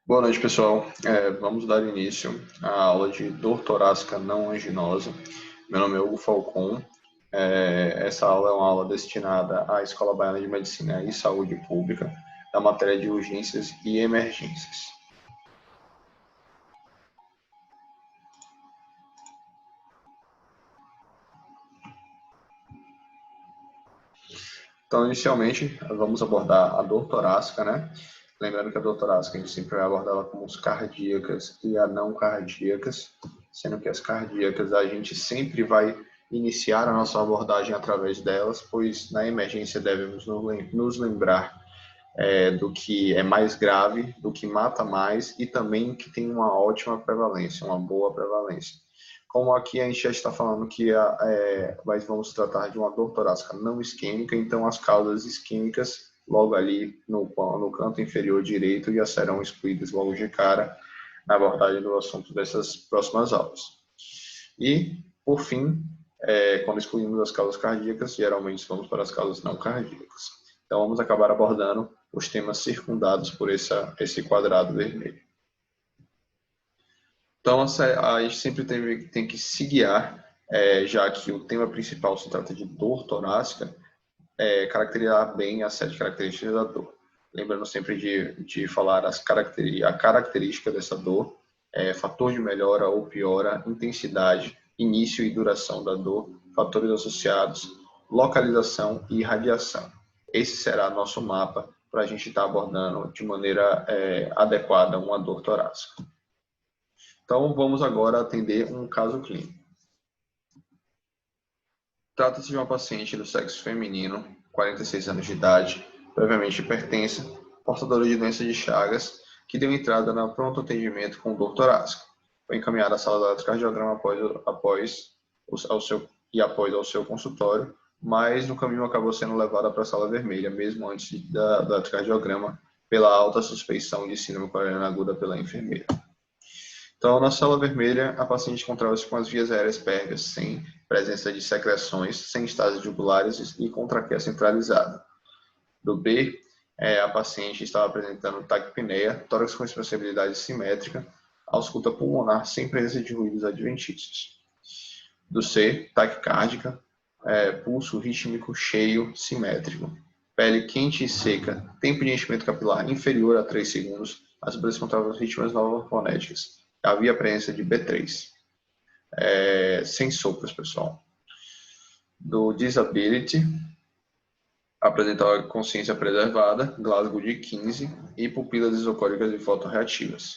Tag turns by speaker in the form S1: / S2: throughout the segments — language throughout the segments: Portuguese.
S1: Boa noite, pessoal. Vamos dar início à aula de dor torácica não anginosa. Meu nome é Hugo Falcon. Essa aula é uma aula destinada à Escola Baiana de Medicina e Saúde Pública, da matéria de urgências e emergências. Então, inicialmente, vamos abordar a dor torácica, né? Lembrando que a dor torácica a gente sempre vai abordá-la como as cardíacas e a não cardíacas, sendo que as cardíacas a gente sempre vai iniciar a nossa abordagem através delas, pois na emergência devemos nos lembrar do que é mais grave, do que mata mais e também que tem uma ótima prevalência, uma boa prevalência. Como aqui a gente já está falando que vamos tratar de uma dor torácica não isquêmica, então as causas isquêmicas logo ali no canto inferior direito já serão excluídas logo de cara na abordagem do assunto dessas próximas aulas. E, por fim, quando excluímos as causas cardíacas, geralmente vamos para as causas não cardíacas. Então, vamos acabar abordando os temas circundados por esse quadrado vermelho. Então, a gente sempre tem que se guiar, já que o tema principal se trata de dor torácica, caracterizar bem as 7 características da dor. Lembrando sempre de falar a característica dessa dor, fator de melhora ou piora, intensidade, início e duração da dor, fatores associados, localização e radiação. Esse será nosso mapa para a gente estar abordando de maneira adequada uma dor torácica. Então, vamos agora atender um caso clínico. Trata-se de uma paciente do sexo feminino, 46 anos de idade, previamente hipertensa, portadora de doença de Chagas, que deu entrada no pronto atendimento com dor torácica. Foi encaminhada à sala de eletrocardiograma após ao seu consultório, mas no caminho acabou sendo levada para a sala vermelha, mesmo antes do eletrocardiograma, pela alta suspeição de síndrome coronariana aguda pela enfermeira. Então, na sala vermelha, a paciente encontrava-se com as vias aéreas pérvias, sem presença de secreções, sem estases jugulares e com traqueia centralizada. Do B, a paciente estava apresentando taquipneia, tórax com expansibilidade simétrica, ausculta pulmonar sem presença de ruídos adventícios. Do C, taquicárdica, pulso rítmico cheio, simétrico. Pele quente e seca, tempo de enchimento capilar inferior a 3 segundos, as bolhas encontravam rítmias novofonéticas. Havia a presença de B3. Sem sopros, pessoal. Do Disability, apresentava consciência preservada, Glasgow de 15 e pupilas isocóricas e fotorreativas.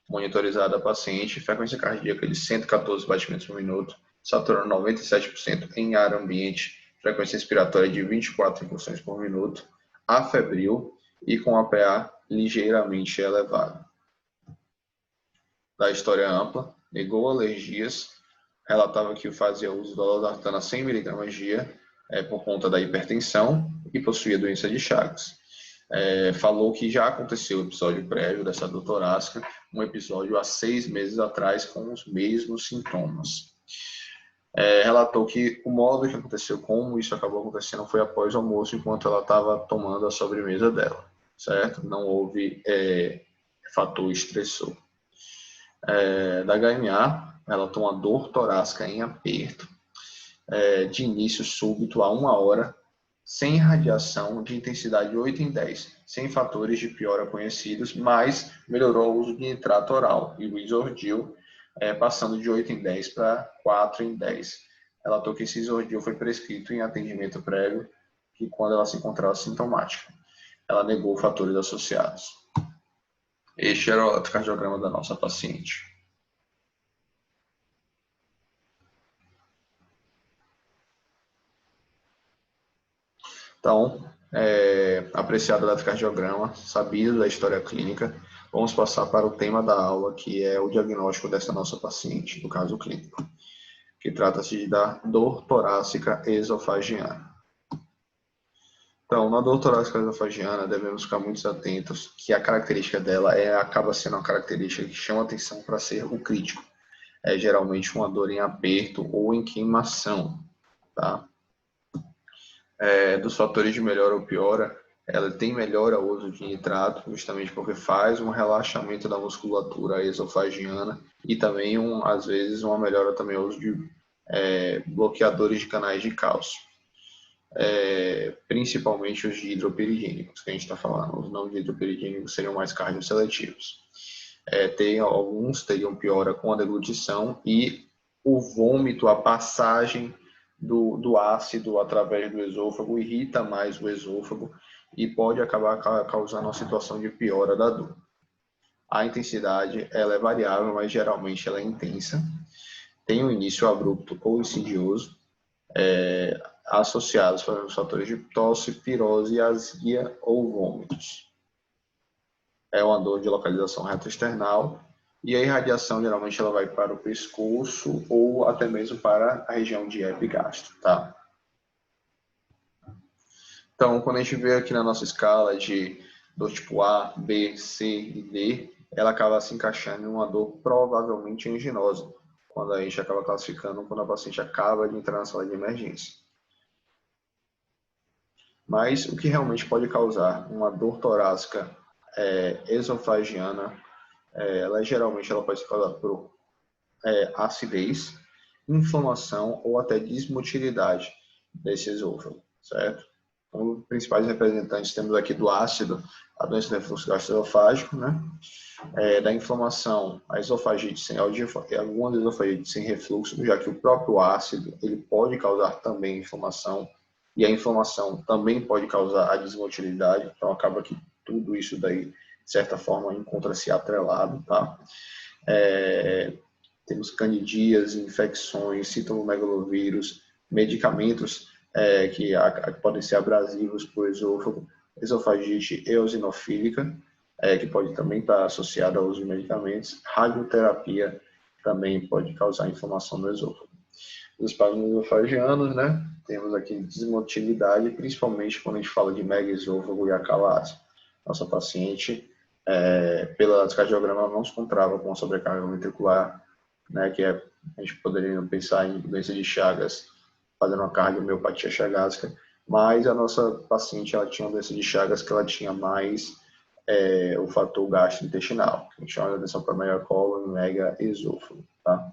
S1: Monitorizada a paciente, frequência cardíaca de 114 batimentos por minuto, saturando 97% em ar ambiente, frequência respiratória de 24 incursões por minuto, afebril e com APA ligeiramente elevado. Da história ampla, negou alergias, relatava que fazia uso da losartana 100 mg dia por conta da hipertensão e possuía doença de Chagas. Falou que já aconteceu o episódio prévio dessa dor torácica, um episódio há 6 meses atrás com os mesmos sintomas. Relatou que o modo que aconteceu, como isso acabou acontecendo, foi após o almoço, enquanto ela estava tomando a sobremesa dela, certo? Não houve fator estressor. Da HMA, ela tem uma dor torácica em aperto, de início súbito a 1 hora, sem radiação, de intensidade 8 em 10, sem fatores de piora conhecidos, mas melhorou o uso de nitrato oral e o Isordil, passando de 8 em 10 para 4 em 10. Ela relatou que esse Isordil foi prescrito em atendimento prévio, que quando ela se encontrava sintomática. Ela negou fatores associados. Este era o eletrocardiograma da nossa paciente. Então, apreciado o eletrocardiograma, sabido da história clínica, vamos passar para o tema da aula, que é o diagnóstico dessa nossa paciente, do caso clínico, que trata-se da dor torácica esofagiana. Então, na dor torácica esofagiana, devemos ficar muito atentos que a característica dela acaba sendo uma característica que chama atenção para ser o crítico. É geralmente uma dor em aperto ou em queimação, tá? Dos fatores de melhora ou piora, ela tem melhora o uso de nitrato, justamente porque faz um relaxamento da musculatura esofagiana e também, às vezes, uma melhora também o uso de bloqueadores de canais de cálcio. Principalmente os de hidroperigênicos, que a gente está falando. Os não de hidroperigênicos seriam mais cardioseletivos. Alguns teriam piora com a deglutição e o vômito, a passagem do ácido através do esôfago irrita mais o esôfago e pode acabar causando uma situação de piora da dor. A intensidade ela é variável, mas geralmente ela é intensa. Tem um início abrupto ou insidioso, associados aos fatores de tosse, pirose, azia ou vômitos. É uma dor de localização retroesternal e a irradiação geralmente ela vai para o pescoço ou até mesmo para a região de epigastro, tá? Então, quando a gente vê aqui na nossa escala de dor tipo A, B, C e D, ela acaba se encaixando em uma dor provavelmente anginosa, quando a gente acaba classificando quando a paciente acaba de entrar na sala de emergência. Mas o que realmente pode causar uma dor torácica esofagiana, geralmente ela pode ser causada por acidez, inflamação ou até desmotilidade desse esôfago, certo? Como principais representantes temos aqui do ácido, a doença do refluxo gastroesofágico, né? Da inflamação, a esofagite algumas esofagites sem refluxo, já que o próprio ácido ele pode causar também inflamação, e a inflamação também pode causar a desmotilidade, então acaba que tudo isso daí, de certa forma, encontra-se atrelado, tá? Temos candidíase, infecções, citomegalovírus, medicamentos que podem ser abrasivos para o esôfago, esofagite eosinofílica, que pode também estar associada ao uso de medicamentos, radioterapia também pode causar inflamação no esôfago. Os espasmos esofagianos, né? Temos aqui desmotilidade, principalmente quando a gente fala de megaesôfago e acalase. Nossa paciente, pelo cardiograma, não se encontrava com sobrecarga ventricular, né? Que a gente poderia pensar em doença de Chagas, fazendo uma cardiomiopatia chagásica, mas a nossa paciente ela tinha uma doença de Chagas que ela tinha mais o fator gastrointestinal, que a gente chama de atenção para megacólon e megaesôfago, tá?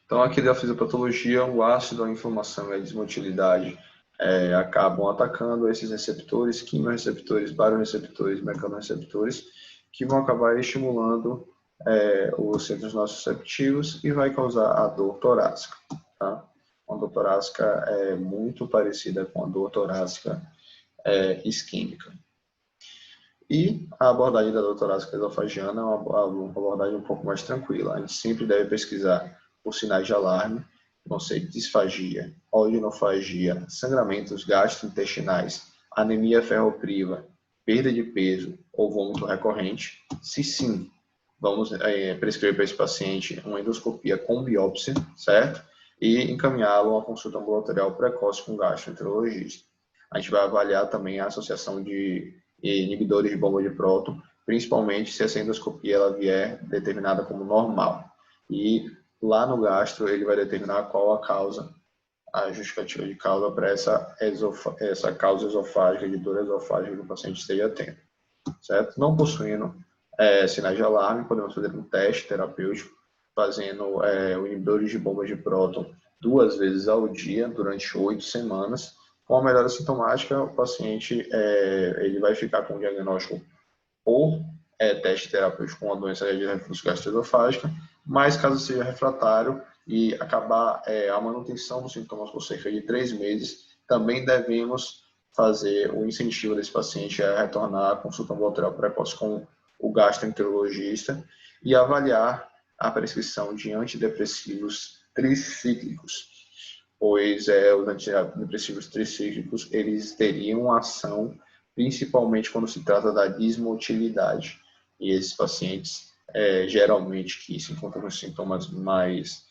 S1: Então, aqui da fisiopatologia, o ácido, a inflamação e a desmotilidade acabam atacando esses receptores, quimioreceptores, baroreceptores, mecanorreceptores, que vão acabar estimulando os centros nociceptivos e vai causar a dor torácica, tá? Uma dor torácica é muito parecida com a dor torácica isquêmica. E a abordagem da dor torácica esofagiana é uma abordagem um pouco mais tranquila. A gente sempre deve pesquisar por sinais de alarme, vão ser disfagia, odinofagia, sangramentos gastrointestinais, anemia ferropriva, perda de peso ou vômito recorrente. Se sim, vamos prescrever para esse paciente uma endoscopia com biópsia, certo? E encaminhá-lo a uma consulta ambulatorial precoce com gastroenterologista. A gente vai avaliar também a associação de inibidores de bomba de próton, principalmente se essa endoscopia ela vier determinada como normal. E lá no gastro ele vai determinar qual a causa, a justificativa de causa para essa causa esofágica, de dor esofágica que o paciente esteja tendo, certo? Não possuindo sinais de alarme, podemos fazer um teste terapêutico, fazendo o inibidores de bombas de próton 2 vezes ao dia, durante 8 semanas. Com a melhora sintomática, o paciente ele vai ficar com o diagnóstico ou teste terapêutico com a doença de refluxo gastroesofágica, mas caso seja refratário e acabar a manutenção dos sintomas por cerca de 3 meses, também devemos fazer o incentivo desse paciente a retornar à consulta ambulatorial precoce com o gastroenterologista e avaliar a prescrição de antidepressivos tricíclicos, pois os antidepressivos tricíclicos eles teriam ação principalmente quando se trata da desmotilidade. E esses pacientes, geralmente, que se encontram com sintomas mais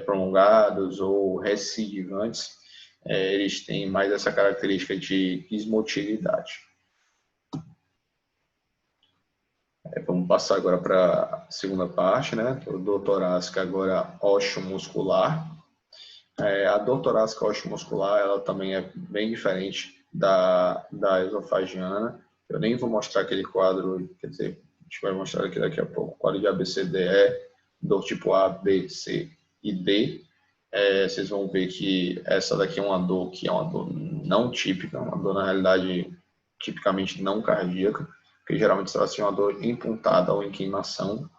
S1: prolongados ou recidivantes, eles têm mais essa característica de desmotilidade. Vamos passar agora para a segunda parte, né? Dor torácica agora osteomuscular. A dor torácica osteomuscular, ela também é bem diferente da esofagiana. Eu nem vou mostrar aquele quadro, quer dizer, a gente vai mostrar aqui daqui a pouco, quadro de ABCDE, dor tipo A, B, C e D. Vocês vão ver que essa daqui é uma dor que é uma dor não típica, uma dor na realidade tipicamente não cardíaca, porque geralmente trata-se de uma dor em pontada ou em queimação.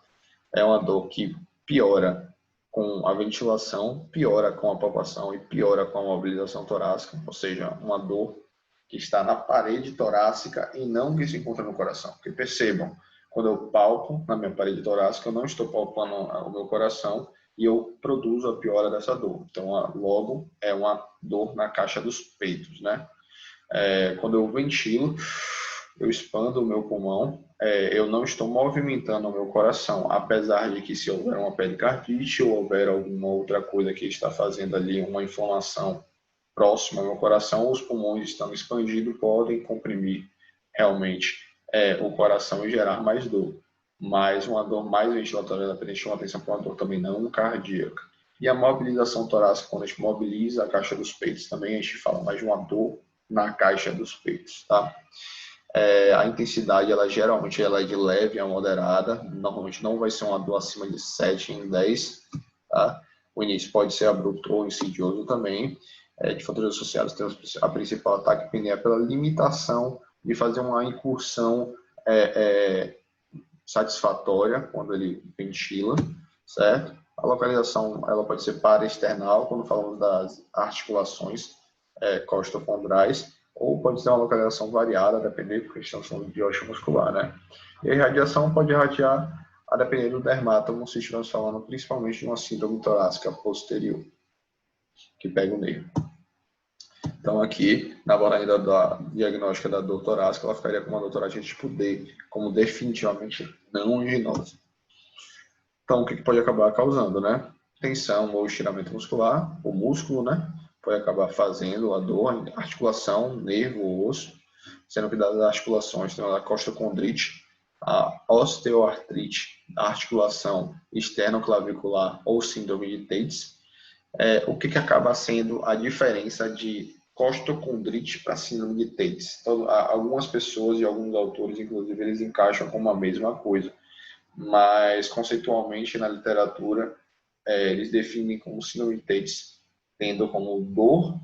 S1: É uma dor que piora com a ventilação, piora com a palpação e piora com a mobilização torácica, ou seja, uma dor que está na parede torácica e não que se encontra no coração. Porque percebam, quando eu palpo na minha parede torácica, eu não estou palpando o meu coração e eu produzo a piora dessa dor. Então, logo, é uma dor na caixa dos peitos, né? Quando eu ventilo, eu expando o meu pulmão, eu não estou movimentando o meu coração, apesar de que se houver uma pericardite ou houver alguma outra coisa que está fazendo ali uma inflamação próxima ao meu coração, os pulmões estão expandidos, podem comprimir realmente o coração e gerar mais dor. Mas uma dor mais ventilatória dependente de uma atenção para uma dor também não cardíaca. E a mobilização torácica, quando a gente mobiliza a caixa dos peitos, também a gente fala mais de uma dor na caixa dos peitos, tá? A intensidade, geralmente ela é de leve a moderada, normalmente não vai ser uma dor acima de 7 em 10, tá? O início pode ser abrupto ou insidioso também. De fatores associados, temos a principal ataque pineal pela limitação de fazer uma incursão satisfatória quando ele ventila, certo? A localização ela pode ser paraesternal, quando falamos das articulações costocondrais, ou pode ser uma localização variada, a depender, porque estamos falando de osso muscular, né? E a irradiação pode irradiar a depender do dermátomo, se estivermos falando principalmente de uma síndrome torácica posterior, que pega o nervo. Então, aqui, na abordagem da diagnóstica da dor torácica, ela ficaria com uma dor torácica tipo D, como definitivamente não anginosa. Então, o que pode acabar causando, né? Tensão ou estiramento muscular, o músculo, né? Pode acabar fazendo a dor, articulação, nervo, osso, sendo que das articulações tem a costocondrite, a osteoartrite, a articulação externoclavicular ou síndrome de Tates. O que acaba sendo a diferença de costocondrite para síndrome de Tates? Então, algumas pessoas e alguns autores, inclusive, eles encaixam como a mesma coisa, mas conceitualmente na literatura eles definem como síndrome de Tates, tendo como dor,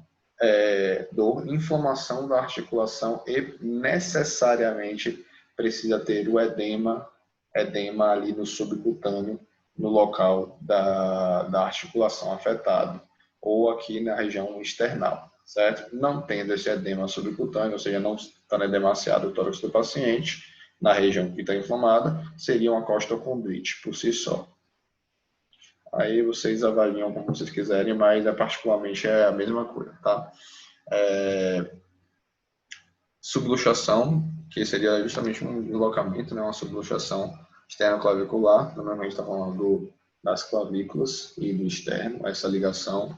S1: inflamação da articulação e necessariamente precisa ter o edema ali no subcutâneo, no local da articulação afetada, ou aqui na região external, certo? Não tendo esse edema subcutâneo, ou seja, não estando edemaciado o tórax do paciente, na região que está inflamada, seria uma costocondrite por si só. Aí vocês avaliam como vocês quiserem, mas particularmente é a mesma coisa, tá? Subluxação, que seria justamente um deslocamento, né? Uma subluxação externo-clavicular, normalmente está falando das clavículas e do externo, essa ligação.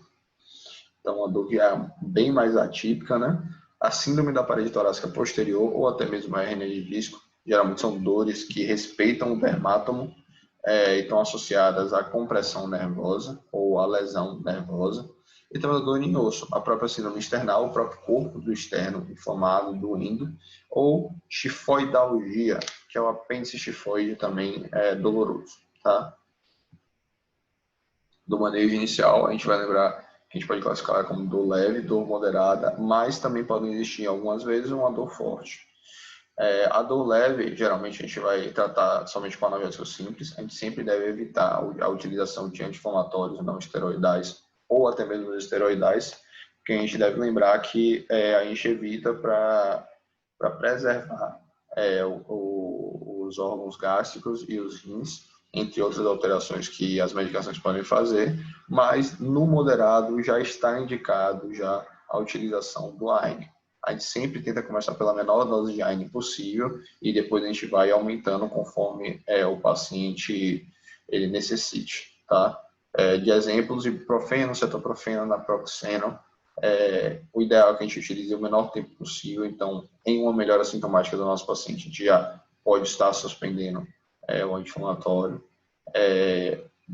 S1: Então, uma dor que é bem mais atípica, né? A síndrome da parede torácica posterior, ou até mesmo a hernia de disco, geralmente são dores que respeitam o dermátomo e estão associadas à compressão nervosa ou à lesão nervosa. E também a dor em osso, a própria síndrome external, o próprio corpo do externo inflamado, doendo, ou tifoidalgia, que é o apêndice tifoide também doloroso, tá? Do manejo inicial, a gente vai lembrar que a gente pode classificar como dor leve, dor moderada, mas também podem existir algumas vezes uma dor forte. A dor leve, geralmente a gente vai tratar somente com analgésico simples, a gente sempre deve evitar a utilização de anti-inflamatórios não esteroidais ou até mesmo os esteroidais, porque a gente deve lembrar que a gente evita para preservar os órgãos gástricos e os rins, entre outras alterações que as medicações podem fazer, mas no moderado já está indicado já a utilização do AINE. A gente sempre tenta começar pela menor dose de AINE possível e depois a gente vai aumentando conforme o paciente ele necessite, tá? De exemplos, ibuprofeno, cetoprofeno, naproxeno, o ideal é que a gente utilize o menor tempo possível. Então, em uma melhora sintomática do nosso paciente, a gente já pode estar suspendendo o anti-inflamatório.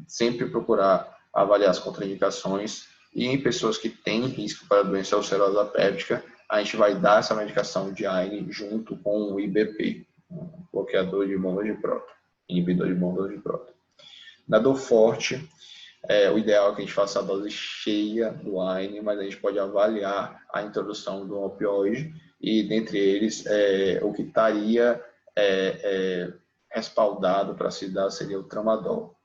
S1: Sempre procurar avaliar as contraindicações e em pessoas que têm risco para doença ulcerosa péptica, a gente vai dar essa medicação de AINE junto com o IBP, um bloqueador de bombas de próton, inibidor de bombas de próton. Na dor forte, o ideal é que a gente faça a dose cheia do AINE, mas a gente pode avaliar a introdução do opioide e, dentre eles, o que estaria respaldado para se dar seria o tramadol.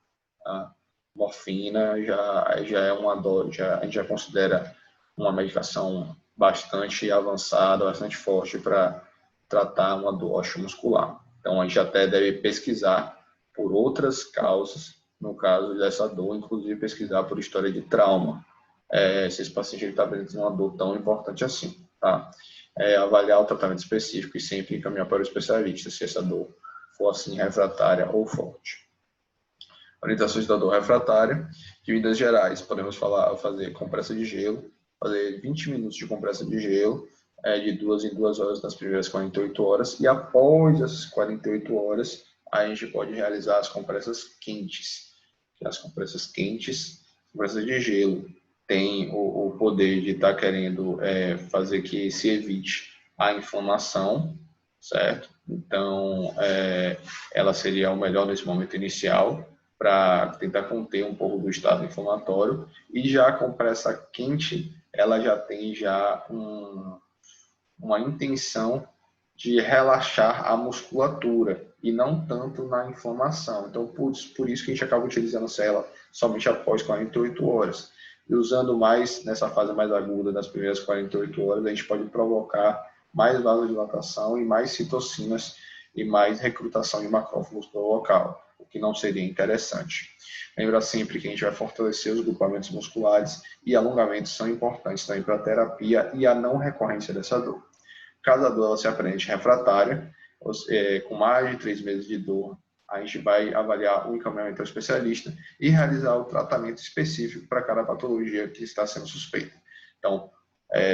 S1: Tá? Morfina já é uma dose, a gente já considera uma medicação bastante avançada, bastante forte para tratar uma dor osteomuscular. Então, a gente até deve pesquisar por outras causas, no caso dessa dor, inclusive pesquisar por história de trauma, se esse paciente está apresentando uma dor tão importante assim. Tá? Avaliar o tratamento específico e sempre encaminhar para o especialista, se essa dor for assim refratária ou forte. Orientações da dor refratária, de medidas gerais, podemos fazer compressa de gelo, fazer 20 minutos de compressa de gelo, de 2 em 2 horas nas primeiras 48 horas, e após essas 48 horas, a gente pode realizar as compressas quentes. As compressas quentes, compressas de gelo, tem o poder de estar querendo fazer que se evite a inflamação, certo? Então, ela seria o melhor nesse momento inicial, para tentar conter um pouco do estado inflamatório, e já a compressa quente, ela já tem uma intenção de relaxar a musculatura e não tanto na inflamação. Então, por isso que a gente acaba utilizando ela somente após 48 horas. E usando mais nessa fase mais aguda das primeiras 48 horas, a gente pode provocar mais vasodilatação e mais citocinas e mais recrutação de macrófagos pelo local, o que não seria interessante. Lembra sempre que a gente vai fortalecer os grupamentos musculares e alongamentos são importantes também para a terapia e a não recorrência dessa dor. Caso a dor ela se apresente refratária, com mais de 3 meses de dor, a gente vai avaliar o encaminhamento ao especialista e realizar o tratamento específico para cada patologia que está sendo suspeita. Então,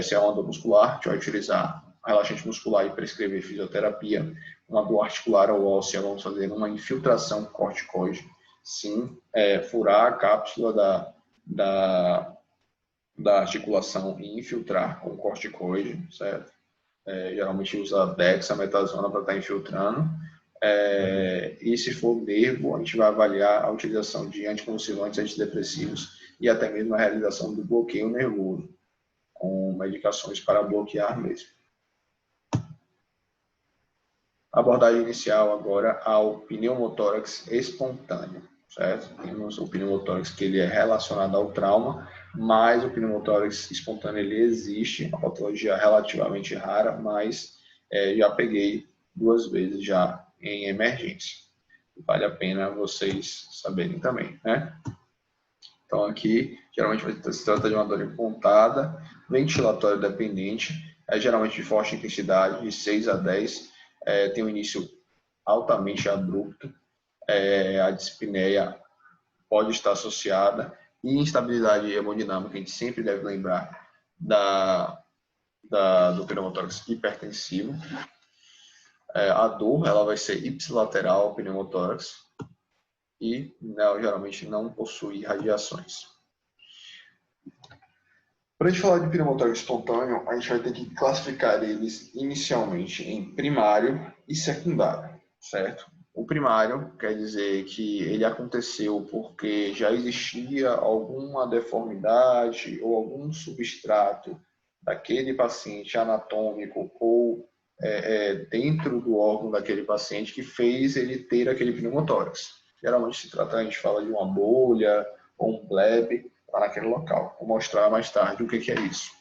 S1: se é uma dor muscular, a gente vai utilizar relaxante muscular e prescrever fisioterapia. Uma dor articular ou óssea, vamos fazer uma infiltração corticoide. Sim, furar a cápsula da articulação e infiltrar com corticoide, certo? Geralmente usa dexametasona para estar infiltrando. E se for nervo, a gente vai avaliar a utilização de anticonvulsivantes, antidepressivos e até mesmo a realização do bloqueio nervoso, com medicações para bloquear mesmo. Abordagem inicial agora ao pneumotórax espontâneo, certo? Temos o pneumotórax que ele é relacionado ao trauma, mas o pneumotórax espontâneo ele existe, uma patologia relativamente rara, mas já peguei 2 vezes já em emergência. Vale a pena vocês saberem também, né? Então aqui, geralmente se trata de uma dor pontada, ventilatória dependente, geralmente de forte intensidade, de 6 a 10, tem um início altamente abrupto, a dispneia pode estar associada, e instabilidade hemodinâmica, a gente sempre deve lembrar do pneumotórax hipertensivo. A dor ela vai ser ipsilateral, pneumotórax, e geralmente não possui radiações. Para a gente falar de pneumotórax espontâneo, a gente vai ter que classificar eles inicialmente em primário e secundário, certo? O primário quer dizer que ele aconteceu porque já existia alguma deformidade ou algum substrato daquele paciente anatômico ou dentro do órgão daquele paciente que fez ele ter aquele pneumotórax. Geralmente se trata, a gente fala de uma bolha ou um bleb lá naquele local. Vou mostrar mais tarde o que é isso.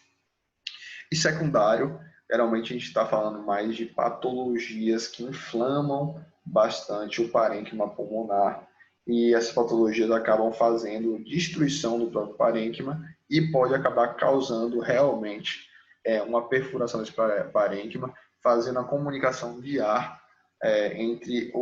S1: E secundário, geralmente a gente está falando mais de patologias que inflamam bastante o parênquima pulmonar, e essas patologias acabam fazendo destruição do próprio parênquima e pode acabar causando realmente uma perfuração desse parênquima, fazendo a comunicação de ar entre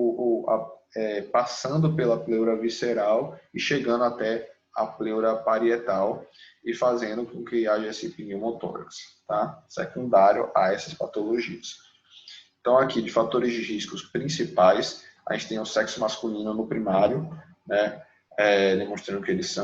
S1: passando pela pleura visceral e chegando até a pleura parietal e fazendo com que haja esse pneumotórax, tá? Secundário a essas patologias. Então, aqui, de fatores de riscos principais, a gente tem o sexo masculino no primário, né? Demonstrando que eles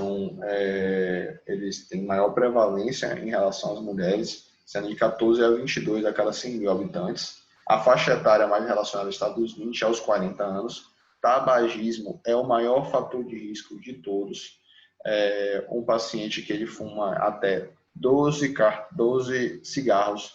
S1: têm maior prevalência em relação às mulheres, sendo de 14 a 22 a cada 100 mil habitantes. A faixa etária mais relacionada está dos 20 aos 40 anos. Tabagismo é o maior fator de risco de todos. Um paciente que ele fuma até 12 cigarros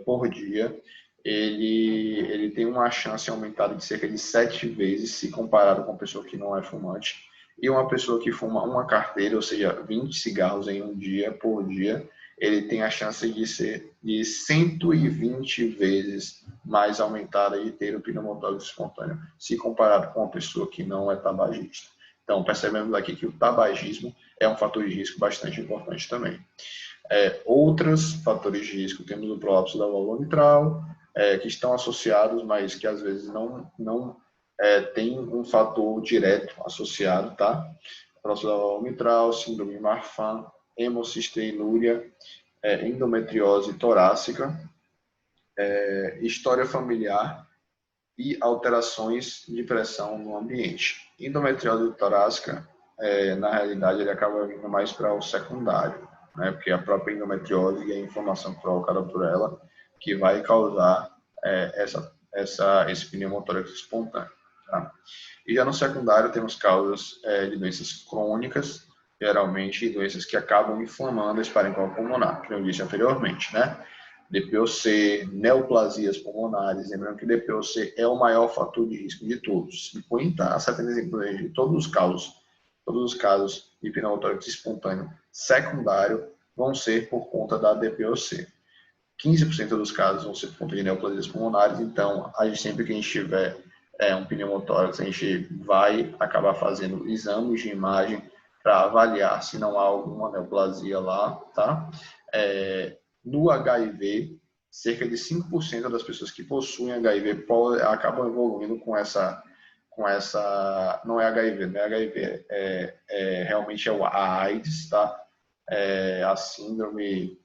S1: por dia, ele tem uma chance aumentada de cerca de 7 vezes se comparado com uma pessoa que não é fumante. E uma pessoa que fuma uma carteira, ou seja, 20 cigarros em um dia, por dia, ele tem a chance de ser de 120 vezes mais aumentada de ter o pneumotórax espontâneo, se comparado com uma pessoa que não é tabagista. Então, percebemos aqui que o tabagismo é um fator de risco bastante importante também. Outros fatores de risco, temos o prolapso da válvula mitral, que estão associados, mas que às vezes não tem um fator direto associado, tá? Prolapso da válvula mitral, síndrome Marfan, hemocisteinúria, endometriose torácica, história familiar e alterações de pressão no ambiente. Endometriose torácica, na realidade, ele acaba vindo mais para o secundário, né? Porque a própria endometriose e a inflamação provocada por ela que vai causar esse pneumotórax espontâneo. Tá? E já no secundário temos causas de doenças crônicas, geralmente doenças que acabam inflamando esse parênquima pulmonar, que eu disse anteriormente, né? DPOC, neoplasias pulmonares, lembrando que DPOC é o maior fator de risco de todos. 50 a 75% de todos os casos de pneumotórax espontâneo secundário vão ser por conta da DPOC. 15% dos casos vão ser por conta de neoplasias pulmonares, então, sempre que a gente tiver um pneumotórax, a gente vai acabar fazendo exames de imagem para avaliar se não há alguma neoplasia lá, tá? No HIV, cerca de 5% das pessoas que possuem HIV acabam evoluindo com essa, não é HIV, não é HIV, realmente a AIDS, tá? A síndrome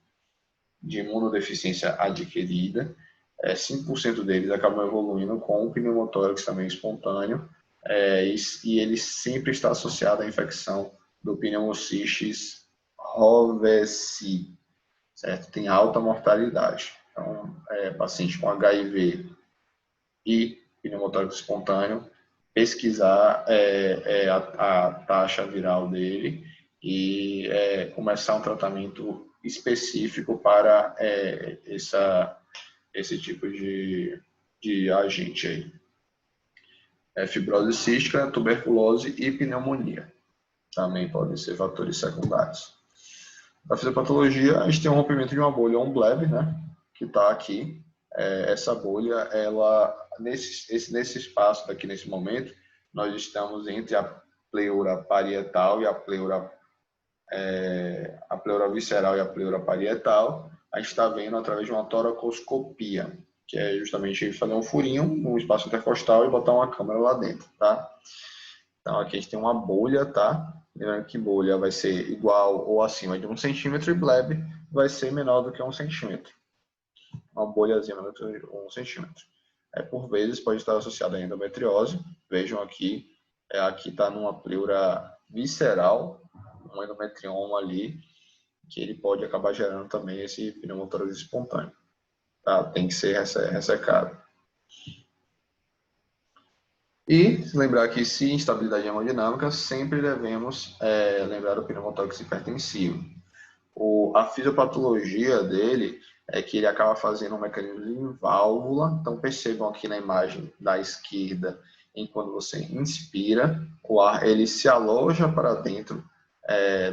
S1: de imunodeficiência adquirida. 5% deles acabam evoluindo com o pneumotórax também espontâneo, e ele sempre está associado à infecção do pneumocistis rovesi, certo? Tem alta mortalidade. Então, paciente com HIV e pneumotórax espontâneo, pesquisar a taxa viral dele e começar um tratamento específico para esse tipo de agente aí. Fibrose cística, tuberculose e pneumonia também podem ser fatores secundários. Na fisiopatologia, a gente tem um rompimento de uma bolha ou um bleb, né, que está aqui. Essa bolha, ela, nesse espaço daqui, nesse momento, nós estamos entre a pleura parietal e a pleura visceral e a pleura parietal. A gente está vendo através de uma toracoscopia, que é justamente fazer um furinho no espaço intercostal e botar uma câmera lá dentro, tá? Então, aqui a gente tem uma bolha, tá? Lembrando que bolha vai ser igual ou acima de 1 centímetro e bleb vai ser menor do que 1 centímetro. Uma bolhazinha menor do que 1 centímetro. Por vezes pode estar associada à endometriose. Vejam aqui, aqui está numa pleura visceral, um endometrioma ali, que ele pode acabar gerando também esse pneumotórax espontâneo. Tá? Tem que ser ressecado. E lembrar que, se instabilidade hemodinâmica, sempre devemos lembrar do pneumotórax hipertensivo. A fisiopatologia dele é que ele acaba fazendo um mecanismo de válvula. Então, percebam aqui na imagem da esquerda, enquanto você inspira, o ar ele se aloja para dentro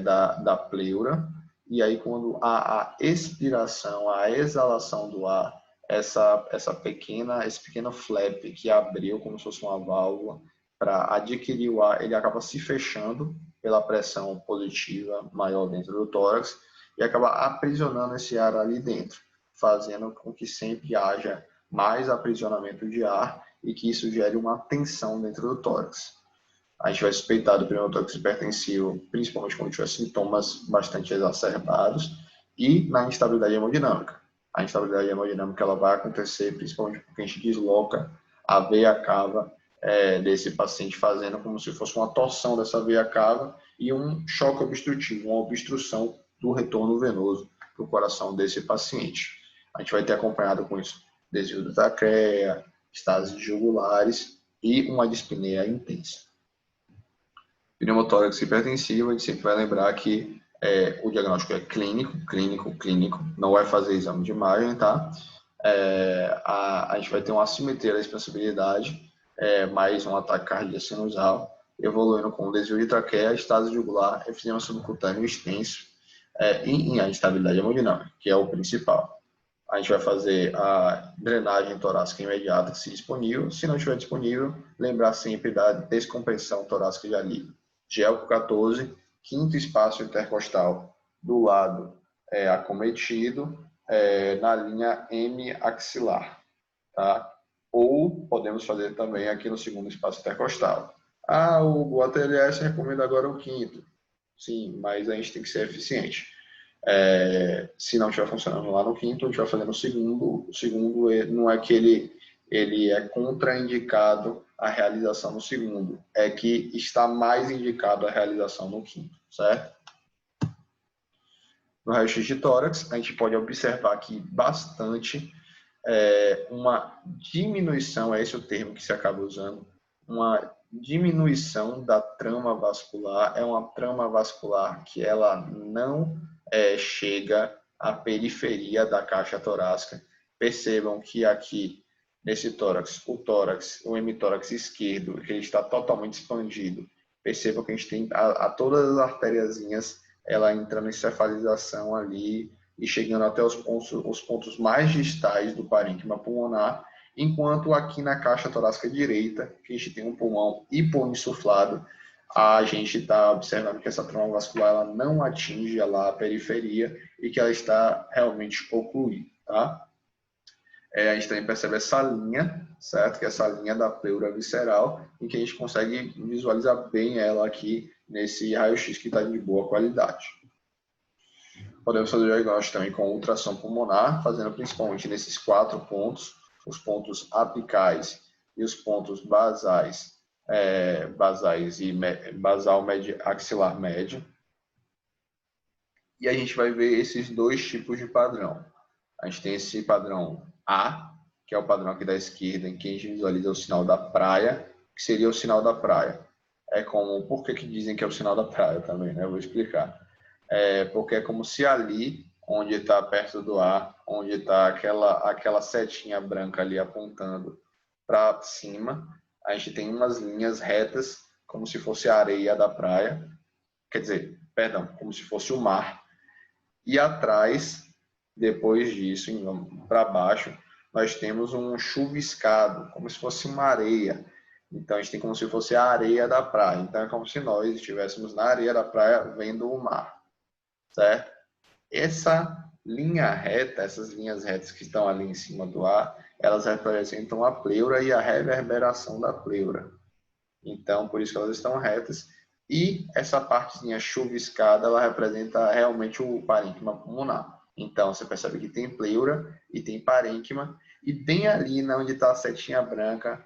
S1: da pleura, e aí quando a expiração, a exalação do ar, esse pequeno flap que abriu como se fosse uma válvula para adquirir o ar, ele acaba se fechando pela pressão positiva maior dentro do tórax e acaba aprisionando esse ar ali dentro, fazendo com que sempre haja mais aprisionamento de ar e que isso gere uma tensão dentro do tórax. A gente vai suspeitar do pneumotórax hipertensivo, principalmente quando tiver sintomas bastante exacerbados, e na instabilidade hemodinâmica. A instabilidade hemodinâmica ela vai acontecer principalmente porque a gente desloca a veia cava desse paciente, fazendo como se fosse uma torção dessa veia cava e um choque obstrutivo, uma obstrução do retorno venoso para o coração desse paciente. A gente vai ter acompanhado com isso desvio da traqueia, estases jugulares e uma dispneia intensa. Pneumotórax hipertensivo, a gente sempre vai lembrar que o diagnóstico é clínico, não vai fazer exame de imagem, tá? A gente vai ter uma assimetria da expansibilidade, mais um ataque cardíaco sinusal, evoluindo com desvio de traqueia, estase jugular, efizema subcutâneo extenso e a instabilidade hemodinâmica, que é o principal. A gente vai fazer a drenagem torácica imediata, se disponível. Se não estiver disponível, lembrar sempre da descompressão torácica de alívio. Gelco 14, quinto espaço intercostal do lado acometido, na linha M axilar, tá? Ou podemos fazer também aqui no segundo espaço intercostal. O ATLS recomenda agora o quinto. Sim, mas a gente tem que ser eficiente. Se não estiver funcionando lá no quinto, a gente vai fazer no segundo. O segundo não é que ele é contraindicado a realização no segundo, é que está mais indicado a realização no quinto, certo? No raio-x de tórax, a gente pode observar aqui bastante uma diminuição, é esse o termo que se acaba usando, uma diminuição da trama vascular. É uma trama vascular que ela não chega à periferia da caixa torácica. Percebam que aqui, nesse tórax, o hemitórax esquerdo, que ele está totalmente expandido. Percebam que a gente tem todas as artériazinhas, ela entrando em cefalização ali e chegando até os pontos mais distais do parênquima pulmonar, enquanto aqui na caixa torácica direita, que a gente tem um pulmão hipoinsuflado, a gente está observando que essa trama vascular ela não atinge lá a periferia e que ela está realmente ocluída, tá? A gente também percebe essa linha, certo? Que é essa linha da pleura visceral, em que a gente consegue visualizar bem ela aqui nesse raio-x que está de boa qualidade. Podemos fazer o diagnóstico também com ultrassom pulmonar, fazendo principalmente nesses 4 pontos, os pontos apicais e os pontos basais, e basal axilar médio. E a gente vai ver esses 2 tipos de padrão. A gente tem esse padrão A, que é o padrão aqui da esquerda, em que a gente visualiza o sinal da praia, que seria o sinal da praia. Por que dizem que é o sinal da praia também, né? Eu vou explicar. Porque é como se ali, onde está perto do A, onde está aquela setinha branca ali apontando para cima, a gente tem umas linhas retas, como se fosse a areia da praia, como se fosse o mar. E atrás, depois disso, para baixo, nós temos um chuviscado, como se fosse uma areia. Então, a gente tem como se fosse a areia da praia. Então, é como se nós estivéssemos na areia da praia vendo o mar. Certo? Essa linha reta, essas linhas retas que estão ali em cima do ar, elas representam a pleura e a reverberação da pleura. Então, por isso que elas estão retas. E essa partezinha chuviscada, ela representa realmente o parênquima pulmonar. Então, você percebe que tem pleura e tem parênquima. E bem ali, onde está a setinha branca,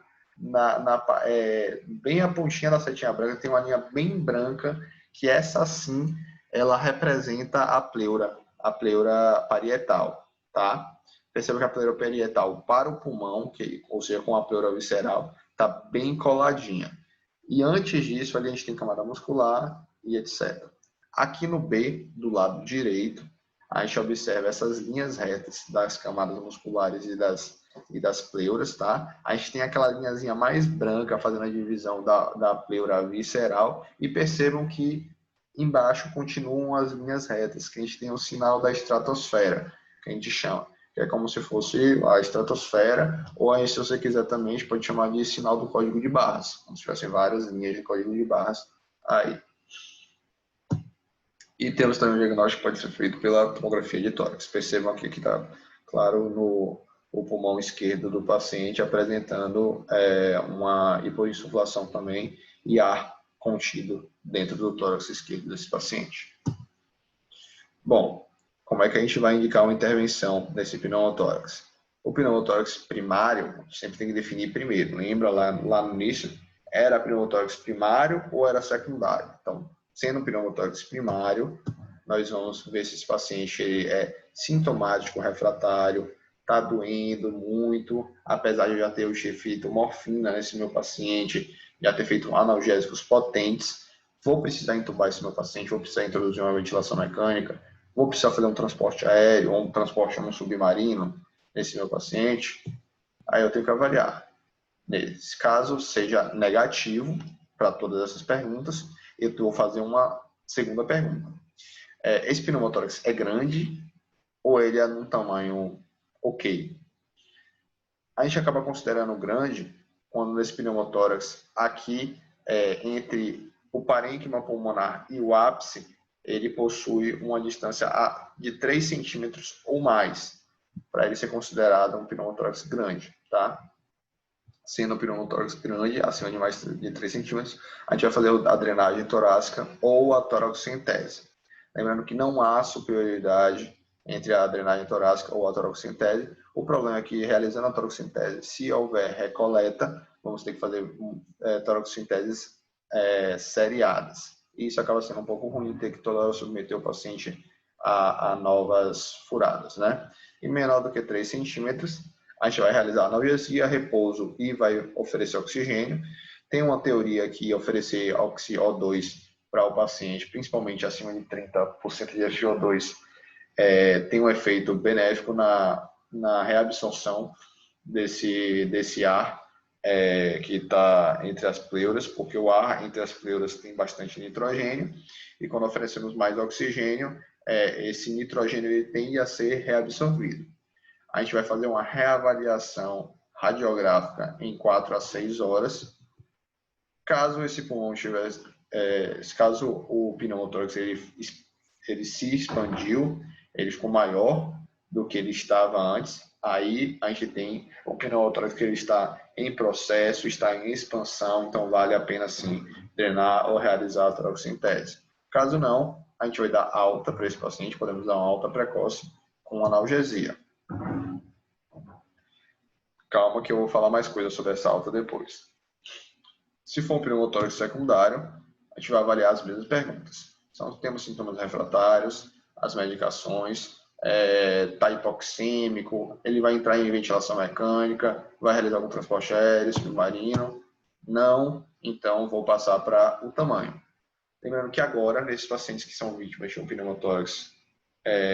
S1: bem a pontinha da setinha branca, tem uma linha bem branca, que essa sim, ela representa a pleura parietal, tá? Perceba que a pleura parietal para o pulmão, ou seja, com a pleura visceral, está bem coladinha. E antes disso, ali a gente tem camada muscular e etc. Aqui no B, do lado direito, a gente observa essas linhas retas das camadas musculares e das pleuras, tá? A gente tem aquela linhazinha mais branca fazendo a divisão da pleura visceral e percebam que embaixo continuam as linhas retas, que a gente tem o sinal da estratosfera, que a gente chama, que é como se fosse a estratosfera, ou aí, se você quiser também, a gente pode chamar de sinal do código de barras, como se tivessem várias linhas de código de barras aí. E temos também um diagnóstico que pode ser feito pela tomografia de tórax. Percebam aqui que está claro o pulmão esquerdo do paciente apresentando uma hipoinsuflação também e ar contido dentro do tórax esquerdo desse paciente. Bom, como é que a gente vai indicar uma intervenção nesse pneumotórax? O pneumotórax primário, sempre tem que definir primeiro. Lembra lá no início? Era pneumotórax primário ou era secundário? Então, sendo pneumotórax primário, nós vamos ver se esse paciente ele é sintomático, refratário, está doendo muito, apesar de eu já ter feito morfina nesse meu paciente, já ter feito analgésicos potentes, vou precisar entubar esse meu paciente, vou precisar introduzir uma ventilação mecânica, vou precisar fazer um transporte aéreo ou um transporte num submarino nesse meu paciente, aí eu tenho que avaliar. Nesse caso, seja negativo para todas essas perguntas, eu vou fazer uma segunda pergunta. Esse pneumotórax é grande ou ele é num tamanho ok? A gente acaba considerando grande quando nesse pneumotórax aqui, entre o parênquima pulmonar e o ápice, ele possui uma distância de 3 centímetros ou mais, para ele ser considerado um pneumotórax grande, tá? Sendo um pneumotórax grande, acima de mais de 3 centímetros, a gente vai fazer a drenagem torácica ou a toracocentese. Lembrando que não há superioridade entre a drenagem torácica ou a toracocentese. O problema é que, realizando a toracocentese, se houver recoleta, vamos ter que fazer toracocenteses seriadas. E isso acaba sendo um pouco ruim, ter que toda hora submeter o paciente a novas furadas, né? E menor do que 3 centímetros, a gente vai realizar analgesia, repouso e vai oferecer oxigênio. Tem uma teoria que oferecer O2 para o paciente, principalmente acima de 30% de FiO2, tem um efeito benéfico na reabsorção desse ar que está entre as pleuras, porque o ar entre as pleuras tem bastante nitrogênio, e quando oferecemos mais oxigênio, esse nitrogênio ele tende a ser reabsorvido. A gente vai fazer uma reavaliação radiográfica em 4 a 6 horas. Caso esse pulmão tivesse, caso o pneumotórax ele se expandiu, ele ficou maior do que ele estava antes, aí a gente tem o pneumotórax que ele está em processo, está em expansão, então vale a pena sim drenar ou realizar a toracocentese. Caso não, a gente vai dar alta para esse paciente, podemos dar uma alta precoce com analgesia. Calma que eu vou falar mais coisas sobre essa alta depois. Se for um pneumotórax secundário, a gente vai avaliar as mesmas perguntas. Temos sintomas refratários, as medicações, está hipoxêmico, ele vai entrar em ventilação mecânica, vai realizar algum transporte aéreo, submarino. Não, então vou passar para o tamanho. Lembrando que agora, nesses pacientes que são vítimas de um pneumotórax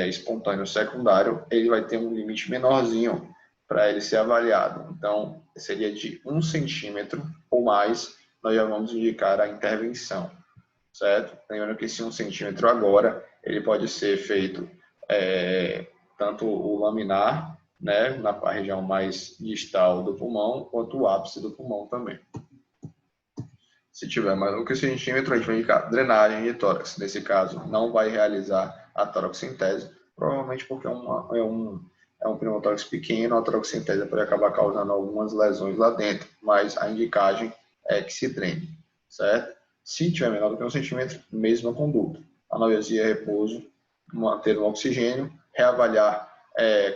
S1: espontâneo secundário, ele vai ter um limite menorzinho para ele ser avaliado. Então, seria de 1 centímetro ou mais, nós já vamos indicar a intervenção, certo? Lembrando que esse 1 centímetro agora, ele pode ser feito tanto o laminar, né, na região mais distal do pulmão, quanto o ápice do pulmão também. Se tiver mais do que 1 centímetro, a gente vai indicar drenagem de tórax. Nesse caso, não vai realizar a toracocentese, provavelmente porque é um pneumotórax pequeno, a toracocentese pode acabar causando algumas lesões lá dentro, mas a indicagem é que se drene, certo? Se tiver menor do que 1 centímetro, mesma conduta. Analgesia, repouso, manter o oxigênio, reavaliar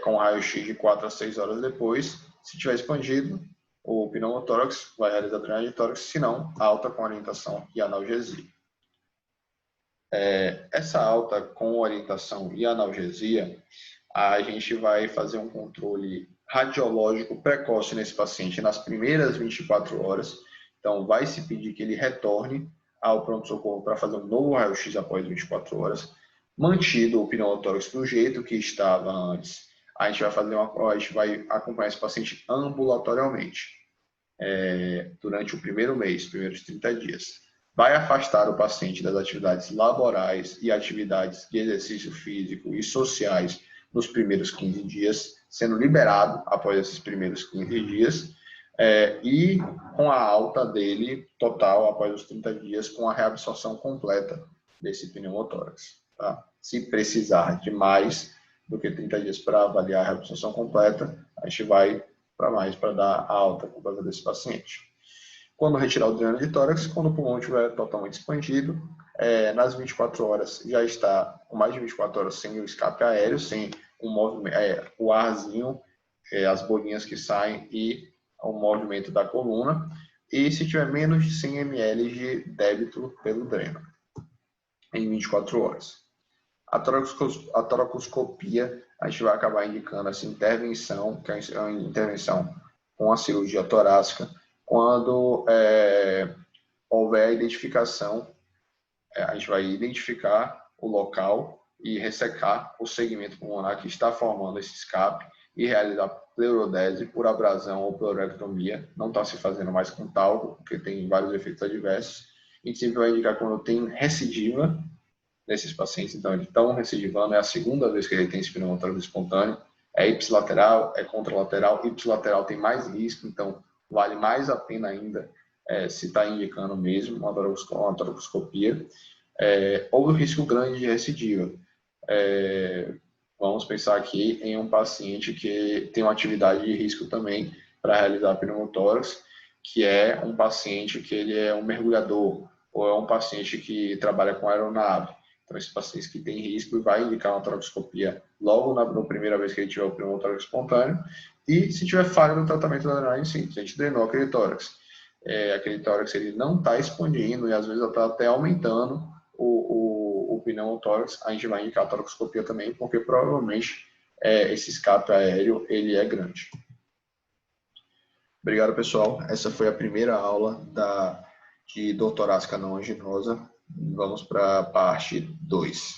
S1: com raio-x de 4 a 6 horas depois. Se tiver expandido, o pneumotórax vai realizar a drenagem de tórax, se não, alta com orientação e analgesia. Essa alta com orientação e analgesia, a gente vai fazer um controle radiológico precoce nesse paciente nas primeiras 24 horas. Então, vai se pedir que ele retorne ao pronto-socorro para fazer um novo raio-x após 24 horas. Mantido o pneumotórax do jeito que estava antes, a gente vai acompanhar esse paciente ambulatorialmente durante o primeiro mês, primeiros 30 dias. Vai afastar o paciente das atividades laborais e atividades de exercício físico e sociais nos primeiros 15 dias, sendo liberado após esses primeiros 15 dias, e com a alta dele total após os 30 dias, com a reabsorção completa desse pneumotórax. Tá? Se precisar de mais do que 30 dias para avaliar a reabsorção completa, a gente vai para mais para dar a alta completa desse paciente. Quando retirar o dreno de tórax, quando o pulmão estiver totalmente expandido, nas 24 horas já está com mais de 24 horas sem o escape aéreo, sem o arzinho, as bolinhas que saem e o movimento da coluna, e se tiver menos de 100 ml de débito pelo dreno, em 24 horas. A toracoscopia, a gente vai acabar indicando essa intervenção, que é uma intervenção com a cirurgia torácica, quando houver a identificação, a gente vai identificar o local e ressecar o segmento pulmonar que está formando esse escape e realizar pleurodese por abrasão ou pleurectomia. Não está se fazendo mais com talco, porque tem vários efeitos adversos. A gente sempre vai indicar quando tem recidiva nesses pacientes, então eles estão recidivando, é a segunda vez que ele tem esse pneumotórax espontâneo, é ipsilateral, é contralateral, ipsilateral tem mais risco, então vale mais a pena ainda se está indicando mesmo uma toracoscopia. Houve um risco grande de recidiva. Vamos pensar aqui em um paciente que tem uma atividade de risco também para realizar pneumotórax, que é um paciente que ele é um mergulhador, ou é um paciente que trabalha com aeronave. Então, esse paciente que tem risco vai indicar uma toracoscopia logo na primeira vez que ele tiver o pneumotórax espontâneo. E se tiver falha no tratamento da adrenalina, sim, se a gente drenou aquele tórax, aquele tórax ele não está expandindo e às vezes está até aumentando o pneumotórax, a gente vai indicar a toracoscopia também, porque provavelmente esse escape aéreo ele é grande. Obrigado, pessoal. Essa foi a primeira aula de dor torácica não anginosa. Vamos para a parte 2.